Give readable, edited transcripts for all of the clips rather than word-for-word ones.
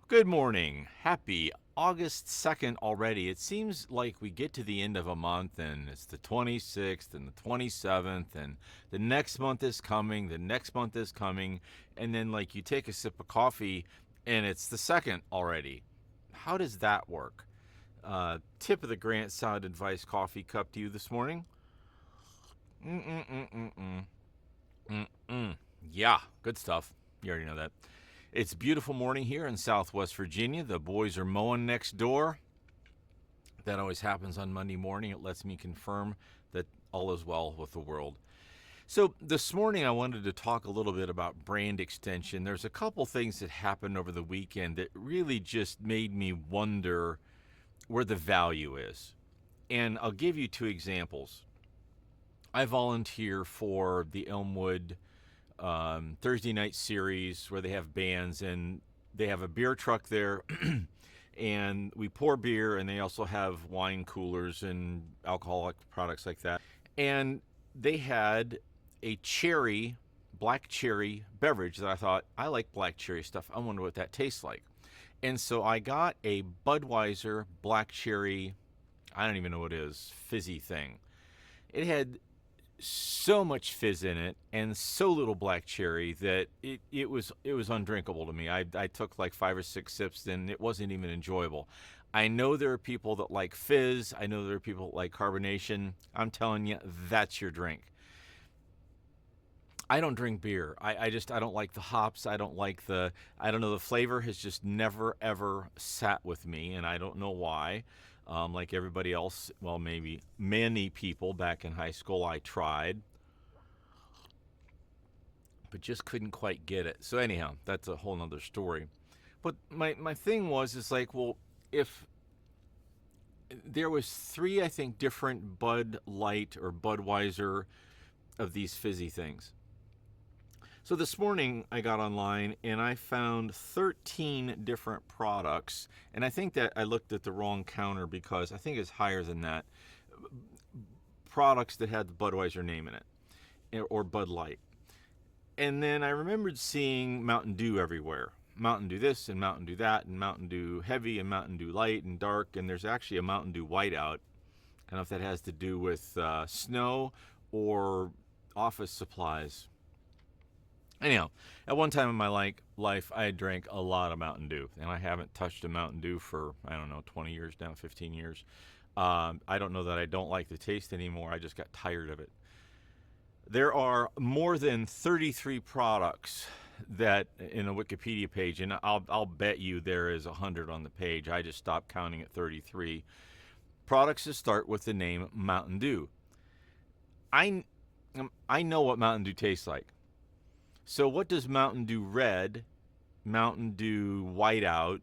Good morning. Happy August 2nd already. It seems like we get to the end of a month and it's the 26th and the 27th and the next month is coming, the next month is coming, and then like you take a sip of coffee and it's the 2nd already. How does that work? Tip of the Grant Sound Advice coffee cup to you this morning. Mm-mm-mm-mm-mm. Mm-mm. Yeah, good stuff. You already know that. It's a beautiful morning here in Southwest Virginia. The boys are mowing next door. That always happens on Monday morning. It lets me confirm that all is well with the world. So, this morning I wanted to talk a little bit about brand extension. There's a couple things that happened over the weekend that really just made me wonder where the value is. And I'll give you two examples. I volunteer for the Elmwood Thursday night series where they have bands and they have a beer truck there and we pour beer and they also have wine coolers and alcoholic products like that. And they had a black cherry beverage that I thought, I like black cherry stuff. I wonder what that tastes like. And so I got a Budweiser black cherry, I don't even know what it is, fizzy thing. It had so much fizz in it and so little black cherry that it was undrinkable to me. I took like 5 or 6 sips and it wasn't even enjoyable. I know there are people that like fizz. I know there are people that like carbonation. I'm telling you, that's your drink. I don't drink beer. I don't like the hops. I don't like I don't know, the flavor has just never ever sat with me and I don't know why. Like everybody else, well, maybe many people back in high school, I tried, but just couldn't quite get it. So anyhow, that's a whole nother story. But my thing was, is like, well, if there was three, I think, different Bud Light or Budweiser of these fizzy things. So this morning I got online and I found 13 different products. And I think that I looked at the wrong counter because I think it's higher than that. Products that had the Budweiser name in it or Bud Light. And then I remembered seeing Mountain Dew everywhere. Mountain Dew this and Mountain Dew that and Mountain Dew heavy and Mountain Dew light and dark. And there's actually a Mountain Dew whiteout. I don't know if that has to do with snow or office supplies. Anyhow, at one time in my life, I drank a lot of Mountain Dew, and I haven't touched a Mountain Dew for, I don't know, 20 years now, 15 years. I don't know that I don't like the taste anymore. I just got tired of it. There are more than 33 products that in a Wikipedia page, and I'll bet you there is 100 on the page. I just stopped counting at 33 products that start with the name Mountain Dew. I know what Mountain Dew tastes like. So what does Mountain Dew Red, Mountain Dew Whiteout,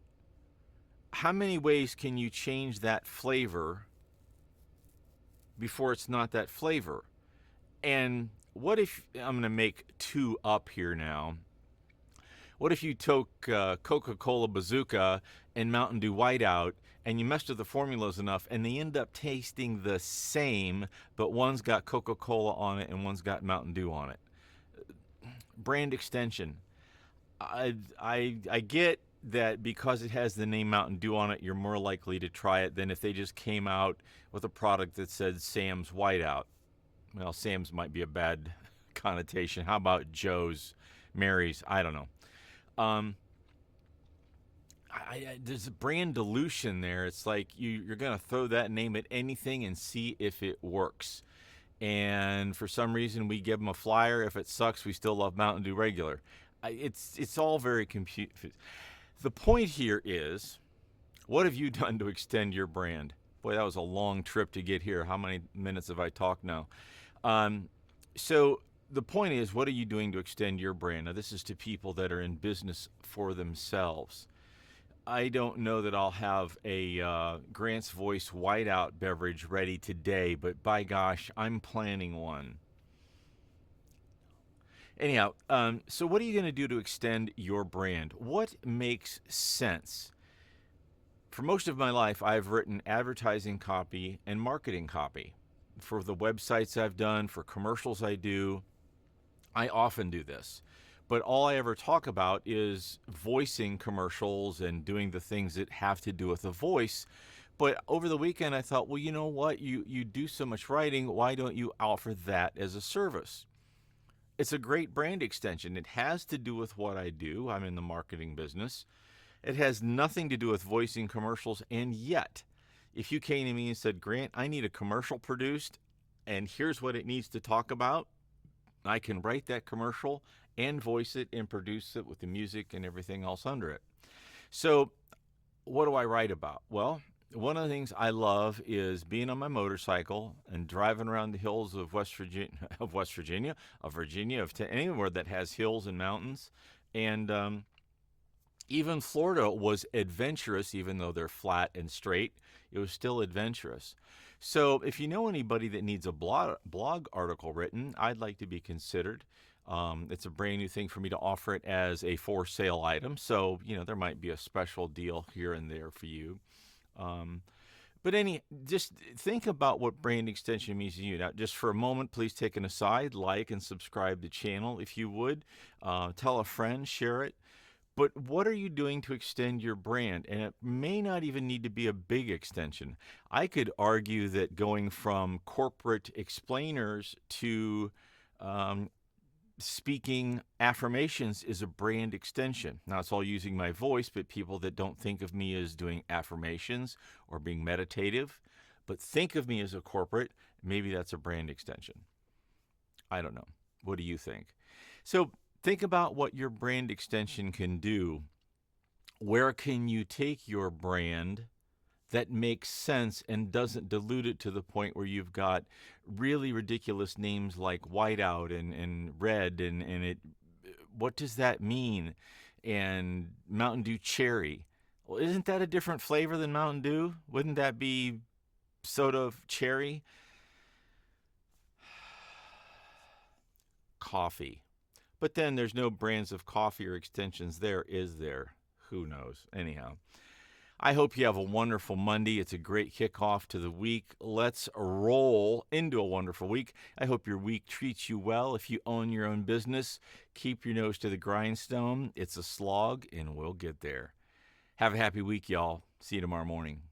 how many ways can you change that flavor before it's not that flavor? And what if, I'm going to make two up here now. What if you took Coca-Cola Bazooka and Mountain Dew Whiteout and you messed with the formulas enough and they end up tasting the same, but one's got Coca-Cola on it and one's got Mountain Dew on it? Brand extension. I get that because it has the name Mountain Dew on it, you're more likely to try it than if they just came out with a product that said Sam's Whiteout. Well, Sam's might be a bad connotation. How about Joe's, Mary's? I don't know. There's a brand dilution there. It's like you're going to throw that name at anything and see if it works. And for some reason we give them a flyer. If it sucks, we still love Mountain Dew regular. It's all very confusing. The point here is, what have you done to extend your brand? Boy, that was a long trip to get here. How many minutes have I talked now? So the point is, what are you doing to extend your brand? Now, this is to people that are in business for themselves. I don't know that I'll have a Grant's Voice Whiteout beverage ready today, but by gosh, I'm planning one. Anyhow, so what are you going to do to extend your brand? What makes sense? For most of my life, I've written advertising copy and marketing copy. For the websites I've done, for commercials I do, I often do this. But all I ever talk about is voicing commercials and doing the things that have to do with the voice. But over the weekend, I thought, well, you know what? You do so much writing. Why don't you offer that as a service? It's a great brand extension. It has to do with what I do. I'm in the marketing business. It has nothing to do with voicing commercials. And yet, if you came to me and said, Grant, I need a commercial produced, and here's what it needs to talk about, I can write that commercial and voice it and produce it with the music and everything else under it. So, what do I write about? Well, one of the things I love is being on my motorcycle and driving around the hills of Virginia, anywhere that has hills and mountains. And even Florida was adventurous, even though they're flat and straight. It was still adventurous. So if you know anybody that needs a blog article written, I'd like to be considered. It's a brand new thing for me to offer it as a for sale item. So, there might be a special deal here and there for you. But just think about what brand extension means to you. Now, just for a moment, please take an aside, like and subscribe to the channel if you would. Tell a friend, share it. But what are you doing to extend your brand? And it may not even need to be a big extension. I could argue that going from corporate explainers to speaking affirmations is a brand extension. Now, it's all using my voice, but people that don't think of me as doing affirmations or being meditative, but think of me as a corporate, maybe that's a brand extension. I don't know. What do you think? So think about what your brand extension can do. Where can you take your brand that makes sense and doesn't dilute it to the point where you've got really ridiculous names like Whiteout and Red and it, what does that mean? And Mountain Dew Cherry. Well, isn't that a different flavor than Mountain Dew? Wouldn't that be soda cherry? Coffee. But then there's no brands of coffee or extensions there, is there? Who knows? Anyhow, I hope you have a wonderful Monday. It's a great kickoff to the week. Let's roll into a wonderful week. I hope your week treats you well. If you own your own business, keep your nose to the grindstone. It's a slog, and we'll get there. Have a happy week, y'all. See you tomorrow morning.